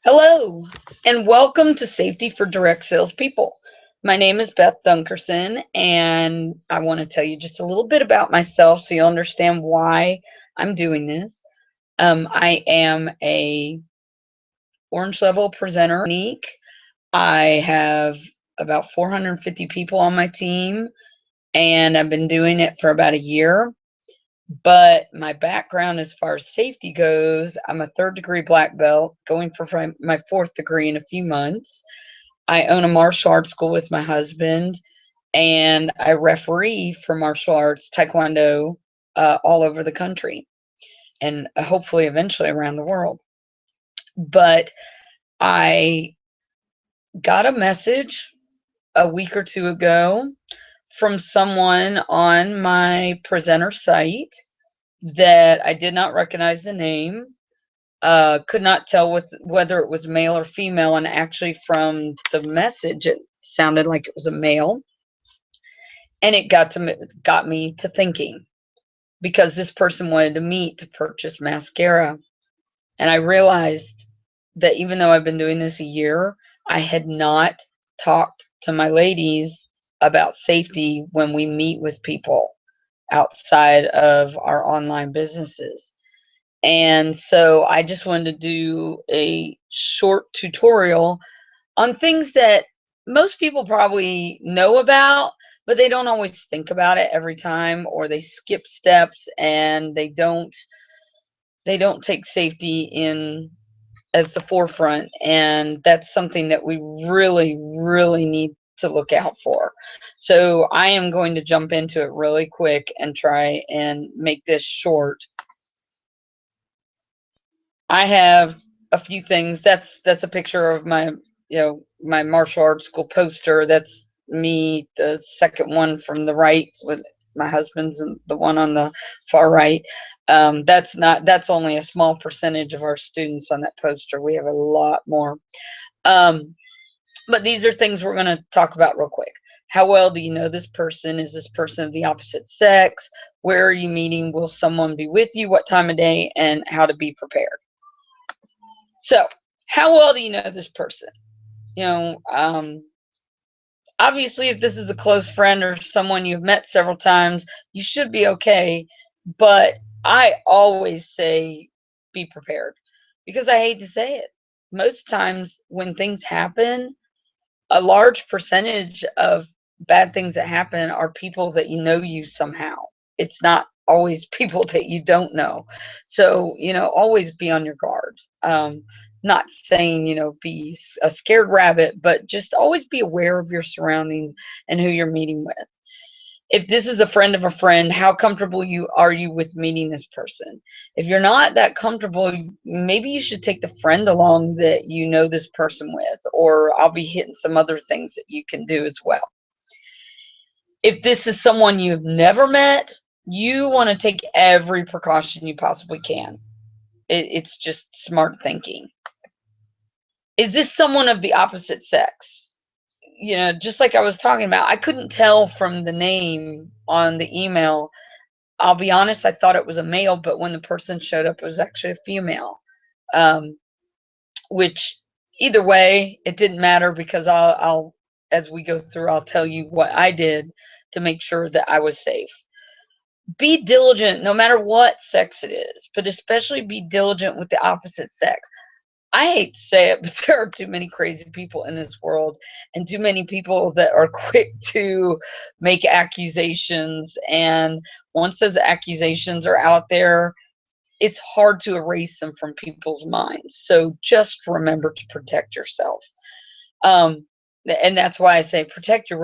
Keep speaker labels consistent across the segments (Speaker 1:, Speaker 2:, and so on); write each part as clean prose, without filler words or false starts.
Speaker 1: Hello, and welcome to Safety for Direct Sales People. My name is Beth Dunkerson, and I want to tell you just a little bit about myself so you'll understand why I'm doing this. I am a orange level presenter. Unique. I have about 450 people on my team, and I've been doing it for about a year. But my background as far as safety goes, I'm a third degree black belt, going for my fourth degree in a few months. I own a martial arts school with my husband, and I referee for martial arts, taekwondo, all over the country, and hopefully eventually around the world. But I got a message a week or two ago from someone on my presenter site that I did not recognize the name, could not tell whether it was male or female, and actually from the message it sounded like it was a male, and it got me to thinking, because this person wanted to meet to purchase mascara, and I realized that even though I've been doing this a year, I had not talked to my ladies about safety when we meet with people outside of our online businesses. And so I just wanted to do a short tutorial on things that most people probably know about, but they don't always think about it every time, or they skip steps and they don't take safety in as the forefront, and that's something that we really need to look out for. So I am going to jump into it really quick and try and make this short. I have a few things. That's a picture of my martial arts school poster. That's me. The second one from the right with my husband's, and the one on the far right. That's only a small percentage of our students on that poster. We have a lot more. Um, but these are things we're going to talk about real quick. How well do you know this person? Is this person of the opposite sex? Where are you meeting? Will someone be with you? What time of day? And how to be prepared. So, how well do you know this person? You know, obviously, if this is a close friend or someone you've met several times, you should be okay. But I always say be prepared, because I hate to say it. Most times when things happen, a large percentage of bad things that happen are people that you somehow. It's not always people that you don't know. So, always be on your guard. Not saying, be a scared rabbit, but just always be aware of your surroundings and who you're meeting with. If this is a friend of a friend, how comfortable are you with meeting this person? If you're not that comfortable, maybe you should take the friend along that you know this person with, or I'll be hitting some other things that you can do as well. If this is someone you've never met, you want to take every precaution you possibly can. It's just smart thinking. Is this someone of the opposite sex? Just like I was talking about, I couldn't tell from the name on the email. I'll be honest, I thought it was a male, but when the person showed up, it was actually a female. Which either way, it didn't matter, because I'll as we go through, I'll tell you what I did to make sure that I was safe. Be diligent no matter what sex it is, but especially be diligent with the opposite sex. I hate to say it, but there are too many crazy people in this world, and too many people that are quick to make accusations. And once those accusations are out there, it's hard to erase them from people's minds. So just remember to protect yourself. And that's why I say protect your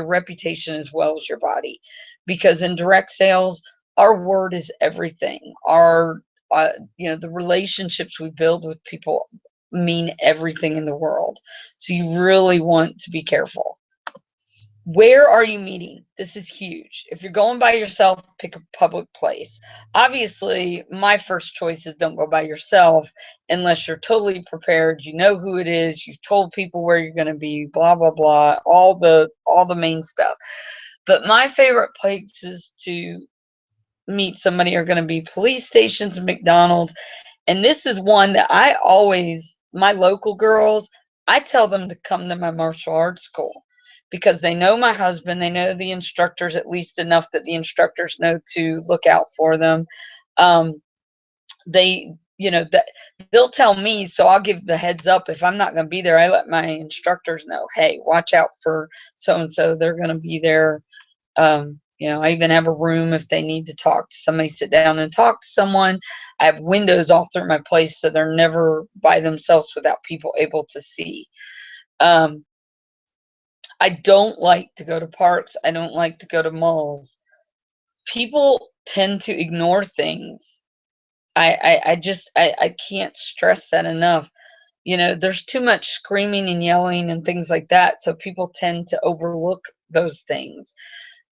Speaker 1: reputation as well as your body, because in direct sales, our word is everything. The relationships we build with people mean everything in the world. So you really want to be careful. Where are you meeting? This is huge. If you're going by yourself, pick a public place. Obviously, my first choice is don't go by yourself unless you're totally prepared. You know who it is. You've told people where you're going to be, blah, blah, blah, all the main stuff. But my favorite places to meet somebody are going to be police stations and McDonald's. And this is one that I always my local girls, I tell them to come to my martial arts school because they know my husband, they know the instructors at least enough that the instructors know to look out for them. Um, they, that they'll tell me, so I'll give the heads up. If I'm not going to be there, I let my instructors know, hey, watch out for so and so, they're going to be there. I even have a room if they need to talk to somebody, sit down and talk to someone. I have windows all through my place so they're never by themselves without people able to see. I don't like to go to parks. I don't like to go to malls. People tend to ignore things. I can't stress that enough. There's too much screaming and yelling and things like that, so people tend to overlook those things.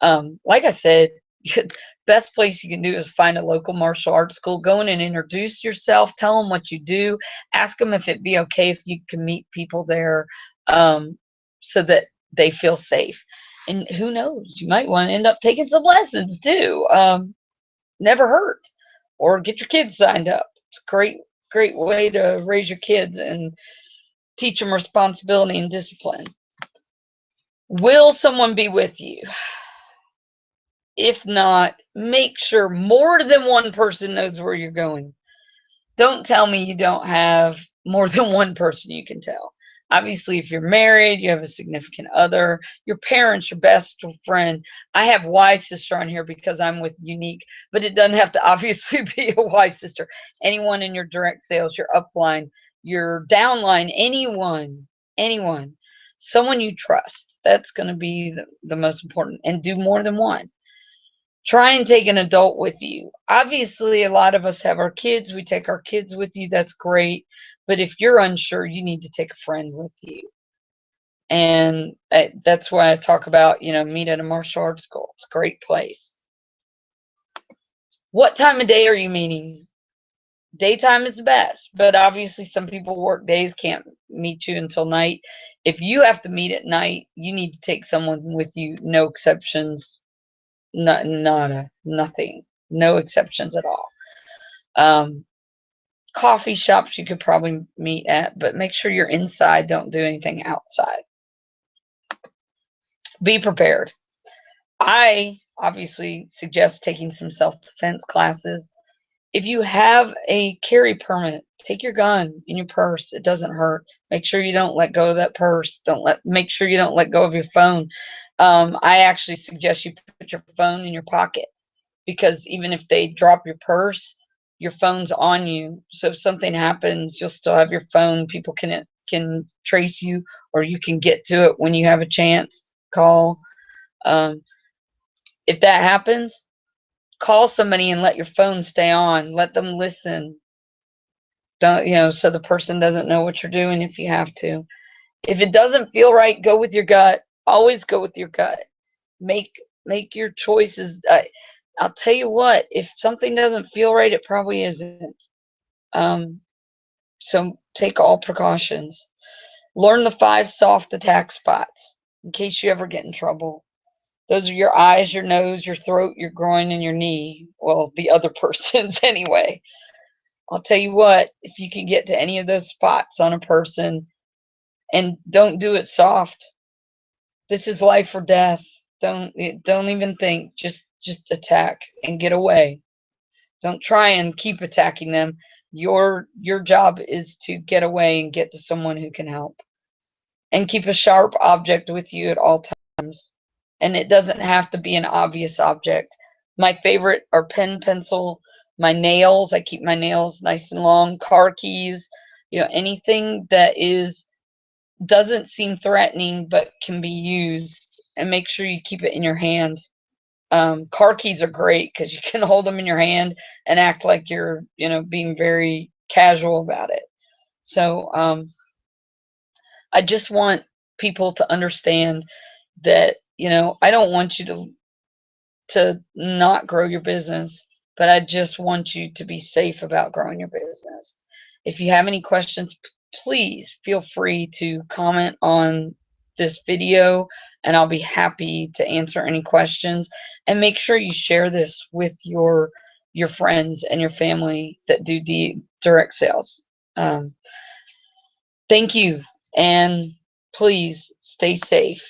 Speaker 1: Like I said, best place you can do is find a local martial arts school. Go in and introduce yourself. Tell them what you do. Ask them if it'd be okay if you can meet people there, so that they feel safe. And who knows, you might want to end up taking some lessons too. Never hurt. Or get your kids signed up. It's a great way to raise your kids and teach them responsibility and discipline. Will someone be with you? If not, make sure more than one person knows where you're going. Don't tell me you don't have more than one person you can tell. Obviously, if you're married, you have a significant other, your parents, your best friend. I have Y sister on here because I'm with Unique, but it doesn't have to obviously be a Y sister. Anyone in your direct sales, your upline, your downline, anyone, someone you trust. That's going to be the most important. And do more than one. Try and take an adult with you. Obviously, a lot of us have our kids. We take our kids with you. That's great. But if you're unsure, you need to take a friend with you. And that's why I talk about, meet at a martial arts school. It's a great place. What time of day are you meeting? Daytime is the best, but obviously some people work days, can't meet you until night. If you have to meet at night, you need to take someone with you. No exceptions. Nothing. No exceptions at all. Coffee shops you could probably meet at, but make sure you're inside. Don't do anything outside. Be prepared. I obviously suggest taking some self-defense classes. If you have a carry permit, take your gun in your purse. It doesn't hurt. Make sure you don't let go of that purse. Make sure you don't let go of your phone. I actually suggest you put your phone in your pocket, because even if they drop your purse, your phone's on you. So if something happens, you'll still have your phone. People can trace you, or you can get to it when you have a chance. Call. If that happens, call somebody and let your phone stay on. Let them listen. Don't, so the person doesn't know what you're doing if you have to. If it doesn't feel right, go with your gut. Always go with your gut. Make your choices. I'll tell you what, if something doesn't feel right, it probably isn't. So take all precautions. Learn the 5 soft attack spots in case you ever get in trouble. Those are your eyes, your nose, your throat, your groin, and your knee. Well, the other person's anyway. I'll tell you what, if you can get to any of those spots on a person, and don't do it soft. This is life or death. Don't even think. Just attack and get away. Don't try and keep attacking them. Your job is to get away and get to someone who can help. And keep a sharp object with you at all times. And it doesn't have to be an obvious object. My favorite are pen, pencil, my nails. I keep my nails nice and long. Car keys. Anything that doesn't seem threatening but can be used. And make sure you keep it in your hand. Car keys are great because you can hold them in your hand and act like you're, being very casual about it. So I just want people to understand that, I don't want you to not grow your business, but I just want you to be safe about growing your business. If you have any questions, please feel free to comment on this video, and I'll be happy to answer any questions. And make sure you share this with your friends and your family that do direct sales. Thank you, and please stay safe.